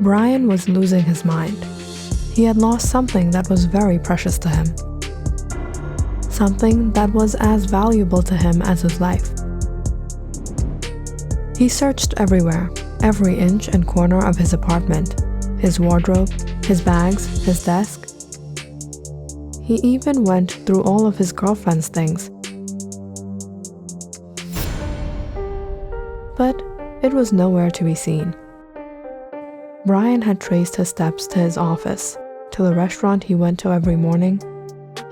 Brian was losing his mind. He had lost something that was very precious to him. Something that was as valuable to him as his life. He searched everywhere, every inch and corner of his apartment, his wardrobe, his bags, his desk. He even went through all of his girlfriend's things. But it was nowhere to be seen. Brian had traced his steps to his office, to the restaurant he went to every morning.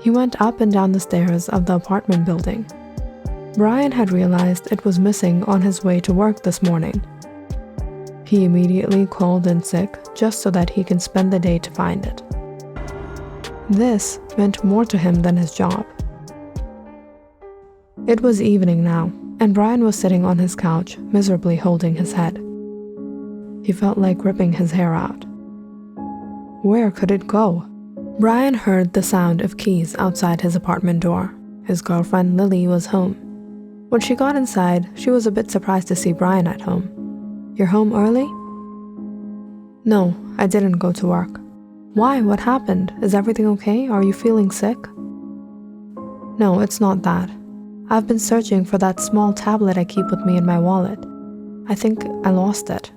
He went up and down the stairs of the apartment building. Brian had realized it was missing on his way to work this morning. He immediately called in sick just so that he can spend the day to find it. This meant more to him than his job. It was evening now, and Brian was sitting on his couch, miserably holding his head. He felt like ripping his hair out. Where could it go? Brian heard the sound of keys outside his apartment door. His girlfriend Lily was home. When she got inside, she was a bit surprised to see Brian at home. "You're home early?" "No, I didn't go to work." "Why? What happened? Is everything okay? Are you feeling sick?" "No, it's not that. I've been searching for that small tablet I keep with me in my wallet. I think I lost it."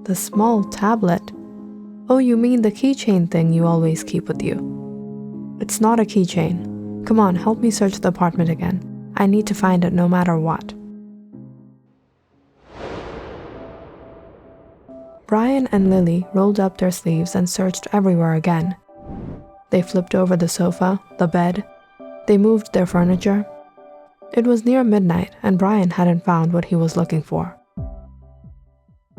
"The small tablet? Oh, you mean the keychain thing you always keep with you?" "It's not a keychain. Come on, help me search the apartment again. I need to find it no matter what." Brian and Lily rolled up their sleeves and searched everywhere again. They flipped over the sofa, the bed. They moved their furniture. It was near midnight, and Brian hadn't found what he was looking for.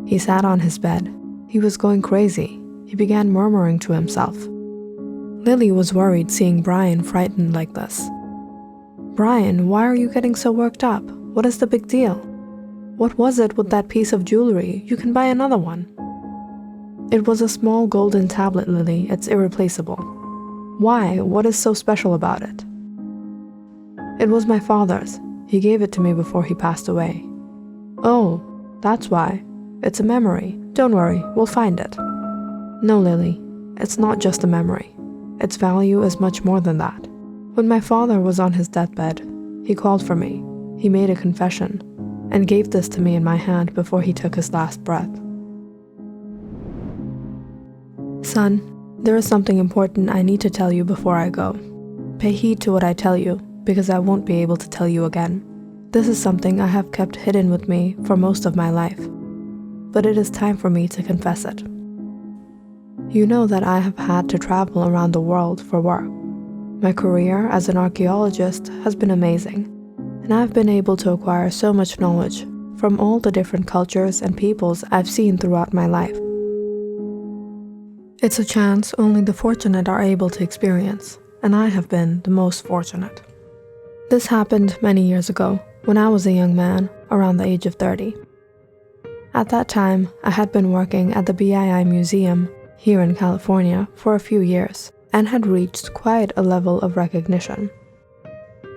He sat on his bed. He was going crazy. He began murmuring to himself. Lily was worried seeing Brian frightened like this. "Brian, why are you getting so worked up? What is the big deal? What was it with that piece of jewelry? You can buy another one." "It was a small golden tablet, Lily. It's irreplaceable." "Why? What is so special about it?" "It was my father's. He gave it to me before he passed away." "Oh, that's why. It's a memory. Don't worry, we'll find it." "No, Lily, it's not just a memory. Its value is much more than that. When my father was on his deathbed, he called for me. He made a confession and gave this to me in my hand before he took his last breath." "Son, there is something important I need to tell you before I go. Pay heed to what I tell you, because I won't be able to tell you again. This is something I have kept hidden with me for most of my life, but it is time for me to confess it. You know that I have had to travel around the world for work. My career as an archaeologist has been amazing, and I've been able to acquire so much knowledge from all the different cultures and peoples I've seen throughout my life. It's a chance only the fortunate are able to experience, and I have been the most fortunate. This happened many years ago, when I was a young man, around the age of 30. At that time, I had been working at the BII Museum here in California for a few years, and had reached quite a level of recognition.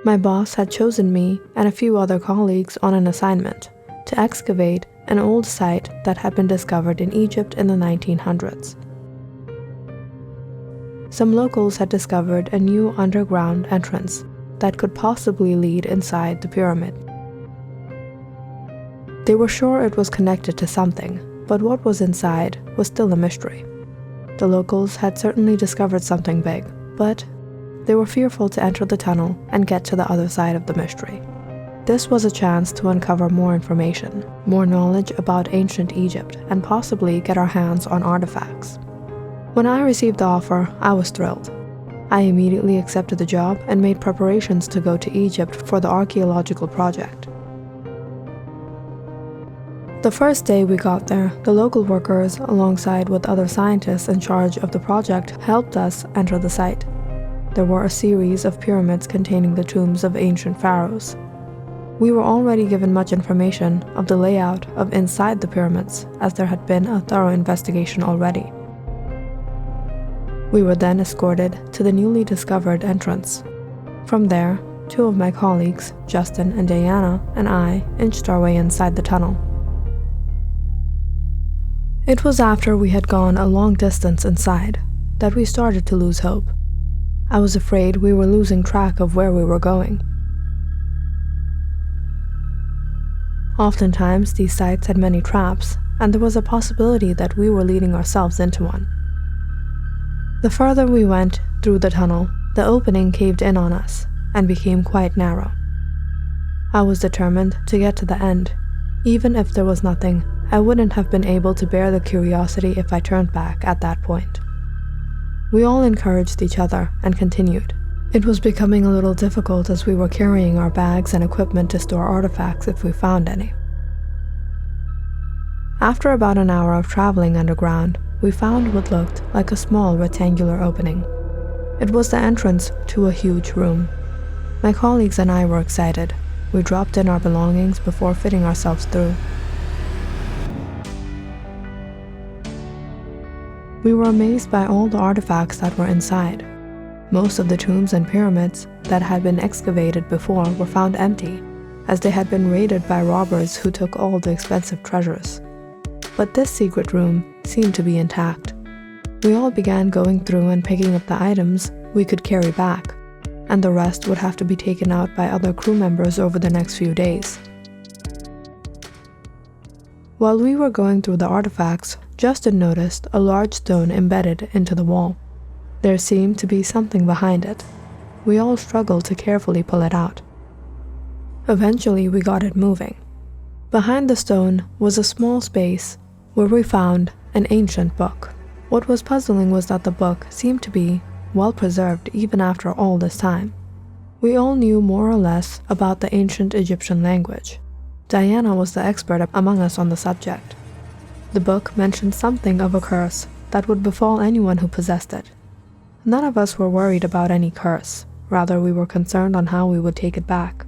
My boss had chosen me and a few other colleagues on an assignment to excavate an old site that had been discovered in Egypt in the 1900s. Some locals had discovered a new underground entrance that could possibly lead inside the pyramid. They were sure it was connected to something, but what was inside was still a mystery. The locals had certainly discovered something big, but they were fearful to enter the tunnel and get to the other side of the mystery. This was a chance to uncover more information, more knowledge about ancient Egypt, and possibly get our hands on artifacts. When I received the offer, I was thrilled. I immediately accepted the job and made preparations to go to Egypt for the archaeological project. The first day we got there, the local workers, alongside with other scientists in charge of the project, helped us enter the site. There were a series of pyramids containing the tombs of ancient pharaohs. We were already given much information of the layout of inside the pyramids, as there had been a thorough investigation already. We were then escorted to the newly discovered entrance. From there, two of my colleagues, Justin and Diana, and I inched our way inside the tunnel. It was after we had gone a long distance inside that we started to lose hope. I was afraid we were losing track of where we were going. Oftentimes, these sites had many traps, and there was a possibility that we were leading ourselves into one. The further we went through the tunnel, the opening caved in on us and became quite narrow. I was determined to get to the end. Even if there was nothing, I wouldn't have been able to bear the curiosity if I turned back at that point. We all encouraged each other and continued. It was becoming a little difficult as we were carrying our bags and equipment to store artifacts if we found any. After about an hour of traveling underground, we found what looked like a small rectangular opening. It was the entrance to a huge room. My colleagues and I were excited. We dropped in our belongings before fitting ourselves through. We were amazed by all the artifacts that were inside. Most of the tombs and pyramids that had been excavated before were found empty, as they had been raided by robbers who took all the expensive treasures. But this secret room seemed to be intact. We all began going through and picking up the items we could carry back, and the rest would have to be taken out by other crew members over the next few days. While we were going through the artifacts, Justin noticed a large stone embedded into the wall. There seemed to be something behind it. We all struggled to carefully pull it out. Eventually, we got it moving. Behind the stone was a small space where we found an ancient book. What was puzzling was that the book seemed to be well preserved even after all this time. We all knew more or less about the ancient Egyptian language. Diana was the expert among us on the subject. The book mentioned something of a curse that would befall anyone who possessed it. None of us were worried about any curse. Rather, we were concerned on how we would take it back.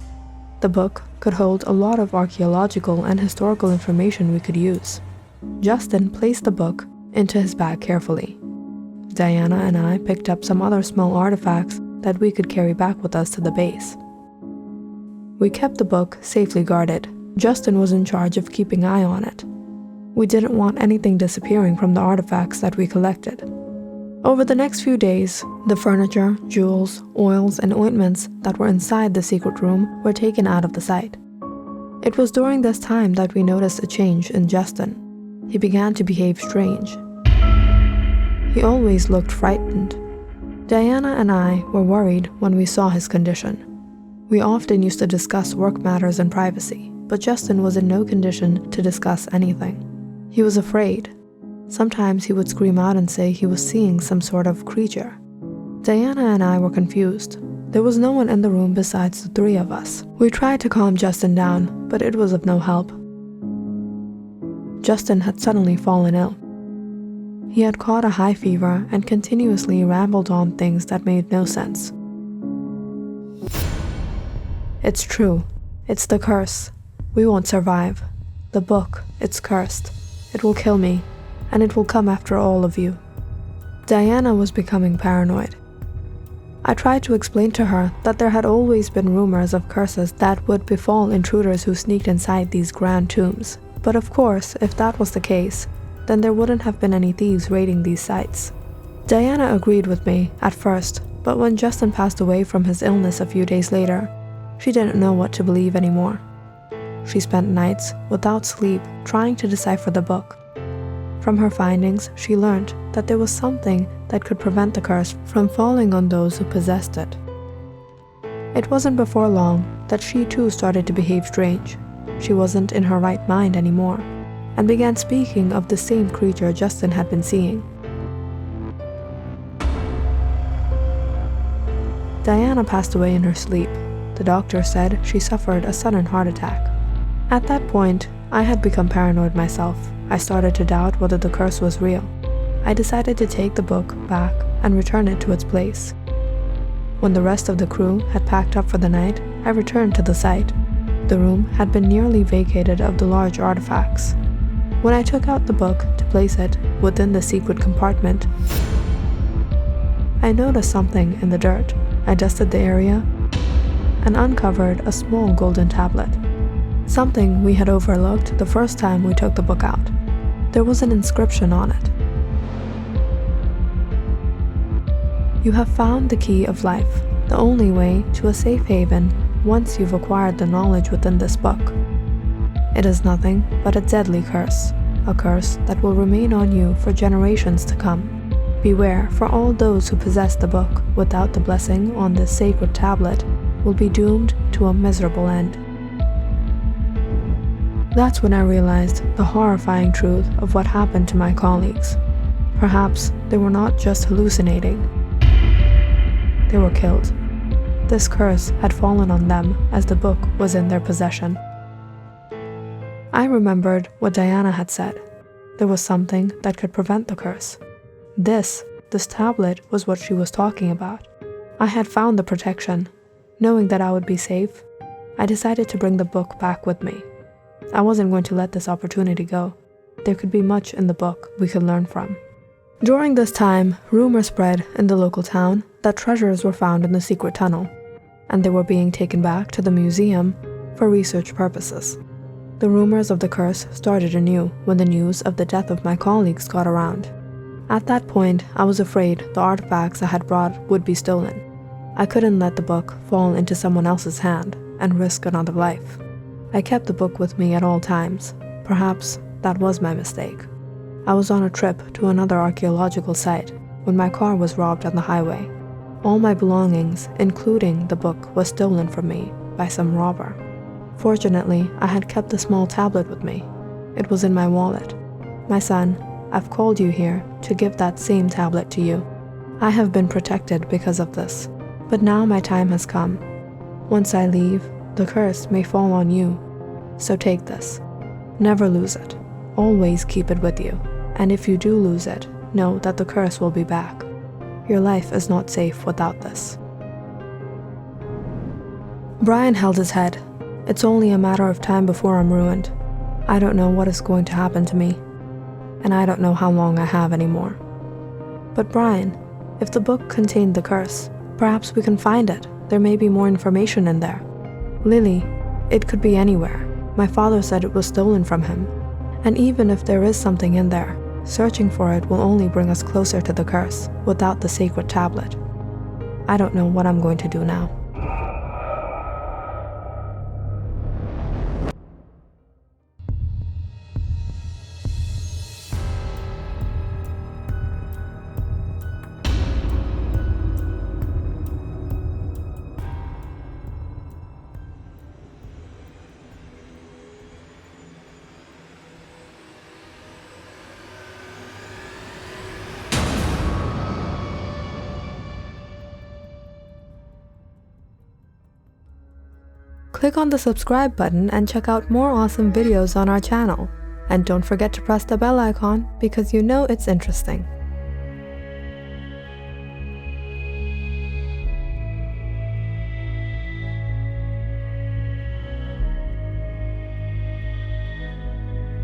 The book could hold a lot of archaeological and historical information we could use. Justin placed the book into his bag carefully. Diana and I picked up some other small artifacts that we could carry back with us to the base. We kept the book safely guarded. Justin was in charge of keeping eye on it. We didn't want anything disappearing from the artifacts that we collected. Over the next few days, the furniture, jewels, oils, and ointments that were inside the secret room were taken out of the site. It was during this time that we noticed a change in Justin. He began to behave strange. He always looked frightened. Diana and I were worried when we saw his condition. We often used to discuss work matters in privacy, but Justin was in no condition to discuss anything. He was afraid. Sometimes he would scream out and say he was seeing some sort of creature. Diana and I were confused. There was no one in the room besides the three of us. We tried to calm Justin down, but it was of no help. Justin had suddenly fallen ill. He had caught a high fever and continuously rambled on things that made no sense. It's true. It's the curse. We won't survive. The book, it's cursed. It will kill me, and it will come after all of you. Diana was becoming paranoid. I tried to explain to her that there had always been rumors of curses that would befall intruders who sneaked inside these grand tombs. But of course, if that was the case, then there wouldn't have been any thieves raiding these sites. Diana agreed with me at first, but when Justin passed away from his illness a few days later, she didn't know what to believe anymore. She spent nights without sleep trying to decipher the book. From her findings, she learned that there was something that could prevent the curse from falling on those who possessed it. It wasn't before long that she too started to behave strange. She wasn't in her right mind anymore, and began speaking of the same creature Justin had been seeing. Diana passed away in her sleep. The doctor said she suffered a sudden heart attack. At that point, I had become paranoid myself. I started to doubt whether the curse was real. I decided to take the book back and return it to its place. When the rest of the crew had packed up for the night, I returned to the site. The room had been nearly vacated of the large artifacts. When I took out the book to place it within the secret compartment, I noticed something in the dirt. I dusted the area and uncovered a small golden tablet. Something we had overlooked the first time we took the book out. There was an inscription on it. You have found the key of life, the only way to a safe haven once you've acquired the knowledge within this book. It is nothing but a deadly curse, a curse that will remain on you for generations to come. Beware, for all those who possess the book without the blessing on this sacred tablet will be doomed to a miserable end. That's when I realized the horrifying truth of what happened to my colleagues. Perhaps they were not just hallucinating. They were killed. This curse had fallen on them as the book was in their possession. I remembered what Diana had said. There was something that could prevent the curse. This tablet was what she was talking about. I had found the protection. Knowing that I would be safe, I decided to bring the book back with me. I wasn't going to let this opportunity go. There could be much in the book we could learn from. During this time, rumors spread in the local town that treasures were found in the secret tunnel, and they were being taken back to the museum for research purposes. The rumors of the curse started anew when the news of the death of my colleagues got around. At that point, I was afraid the artifacts I had brought would be stolen. I couldn't let the book fall into someone else's hand and risk another life. I kept the book with me at all times. Perhaps that was my mistake. I was on a trip to another archaeological site when my car was robbed on the highway. All my belongings, including the book, was stolen from me by some robber. Fortunately, I had kept the small tablet with me. It was in my wallet. My son, I've called you here to give that same tablet to you. I have been protected because of this, but now my time has come. Once I leave, the curse may fall on you. So take this. Never lose it. Always keep it with you. And if you do lose it, know that the curse will be back. Your life is not safe without this. Brian held his head. It's only a matter of time before I'm ruined. I don't know what is going to happen to me, and I don't know how long I have anymore. But Brian, if the book contained the curse, perhaps we can find it. There may be more information in there. Lily, it could be anywhere. My father said it was stolen from him. And even if there is something in there, searching for it will only bring us closer to the curse without the sacred tablet. I don't know what I'm going to do now. Click on the subscribe button and check out more awesome videos on our channel. And don't forget to press the bell icon because you know it's interesting.